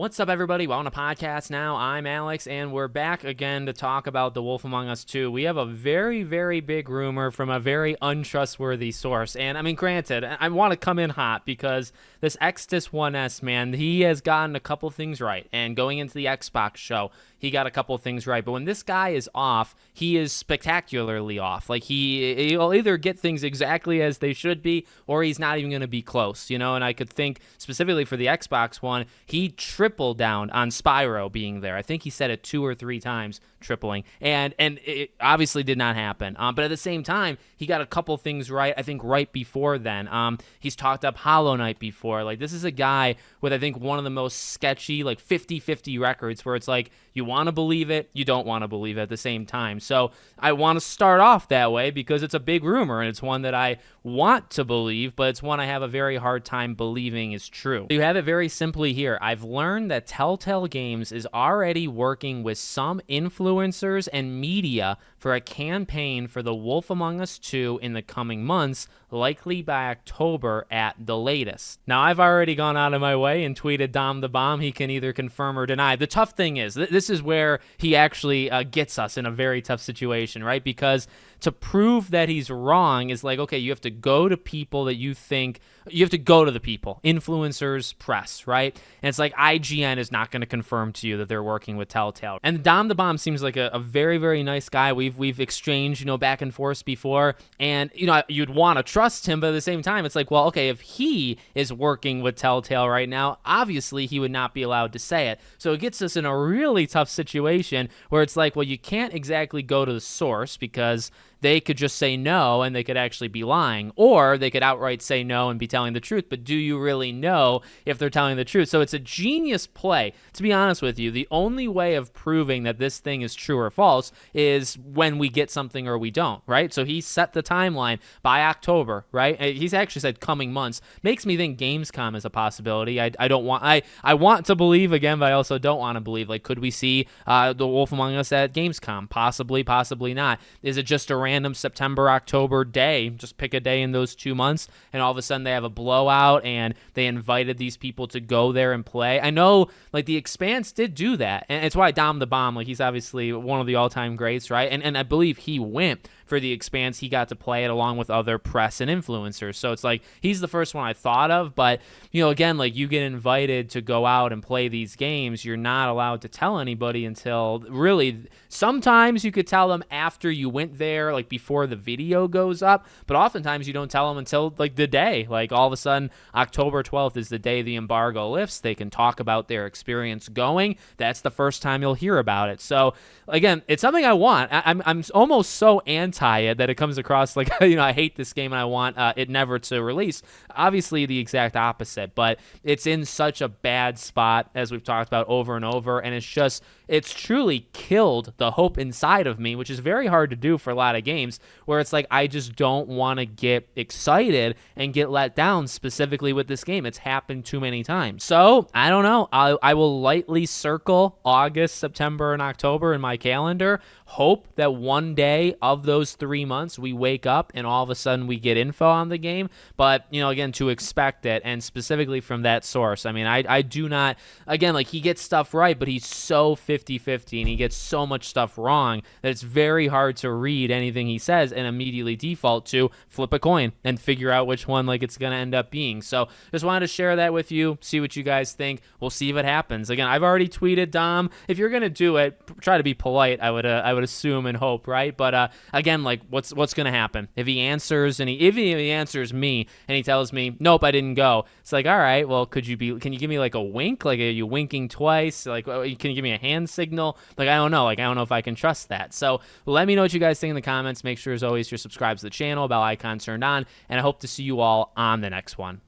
What's up, everybody? Welcome to podcast now. I'm Alex, and we're back again to talk about The Wolf Among Us 2. We have a very, very big rumor from a very untrustworthy source. And, I mean, granted, I want to come in hot because this Exodus 1S, man, he has gotten a couple things right. And going into the Xbox show, he got a couple things right. But when this guy is off, he is spectacularly off. Like, he'll either get things exactly as they should be, or he's not even going to be close, you know? And I could think specifically for the Xbox One, he triple down on Spyro being there. I think he said it 2 or 3 times, tripling, and it obviously did not happen. But at the same time, he got a couple things right, I think, right before then. He's talked up Hollow Knight before. Like, this is a guy with, I think, one of the most sketchy, like, 50-50 records where it's like, you want to believe it, you don't want to believe it at the same time. So I want to start off that way because it's a big rumor, and it's one that I want to believe, but it's one I have a very hard time believing is true. You have it very simply here. I've learned that Telltale Games is already working with some influencers and media for a campaign for The Wolf Among Us 2 in the coming months, likely by October at the latest. Now, I've already gone out of my way and tweeted Dom the Bomb. He can either confirm or deny. The tough thing is, this is where he actually gets us in a very tough situation, right? Because to prove that he's wrong is like, okay, you have to go to people that you think, you have to go to the people, influencers, press, right? And it's like IGN is not going to confirm to you that they're working with Telltale. And Dom the Bomb seems like a very, very nice guy. We've exchanged, back and forth before, and, you'd want to trust him, but at the same time, it's like, well, okay, if he is working with Telltale right now, obviously he would not be allowed to say it. So it gets us in a really tough situation where it's like, well, you can't exactly go to the source because they could just say no and they could actually be lying, or they could outright say no and be telling the truth. But do you really know if they're telling the truth? So it's a genius play. To be honest with you, the only way of proving that this thing is true or false is when we get something or we don't, right? So he set the timeline by October, right? He's actually said coming months. Makes me think Gamescom is a possibility. I want to believe again, but I also don't want to believe. Like, could we see The Wolf Among Us at Gamescom? Possibly, possibly not. Is it just a random September, October day? Just pick a day in those 2 months, and all of a sudden they have a blowout, and they invited these people to go there and play. I know, like, The Expanse did do that, and it's why Dom the Bomb, like, he's obviously one of the all-time greats, right? And I believe he went for The Expanse. He got to play it along with other press and influencers. So it's like, he's the first one I thought of. But, again, like, you get invited to go out and play these games. You're not allowed to tell anybody until really, sometimes you could tell them after you went there, like before the video goes up. But oftentimes you don't tell them until like the day. Like, all of a sudden, October 12th is the day the embargo lifts. They can talk about their experience going. That's the first time you'll hear about it. So again, it's something I want. I'm almost so anti it that it comes across like, I hate this game and I want it never to release. Obviously the exact opposite, but it's in such a bad spot, as we've talked about over and over, and it's truly killed the hope inside of me, which is very hard to do for a lot of games, where it's like, I just don't want to get excited and get let down, specifically with this game. It's happened too many times. So I don't know. I will lightly circle August, September, and October in my calendar. Hope that one day of those 3 months we wake up and all of a sudden we get info on the game. But, again, to expect it, and specifically from that source. I mean, I do not, again, like, he gets stuff right, but he's so 50-50 and he gets so much stuff wrong that it's very hard to read anything he says and immediately default to flip a coin and figure out which one, like, it's going to end up being. So just wanted to share that with you, see what you guys think. We'll see if it happens. Again, I've already tweeted Dom. If you're going to do it, try to be polite, I would assume and hope, right? But again, like, what's going to happen if he answers, and if he answers me and he tells me, nope, I didn't go? It's like, all right, well, can you give me like a wink? Like, are you winking twice? Like, can you give me a hand signal? Like, I don't know. Like, I don't know if I can trust that. So let me know what you guys think in the comments. Make sure, as always, you're subscribed to the channel, bell icon turned on, and I hope to see you all on the next one.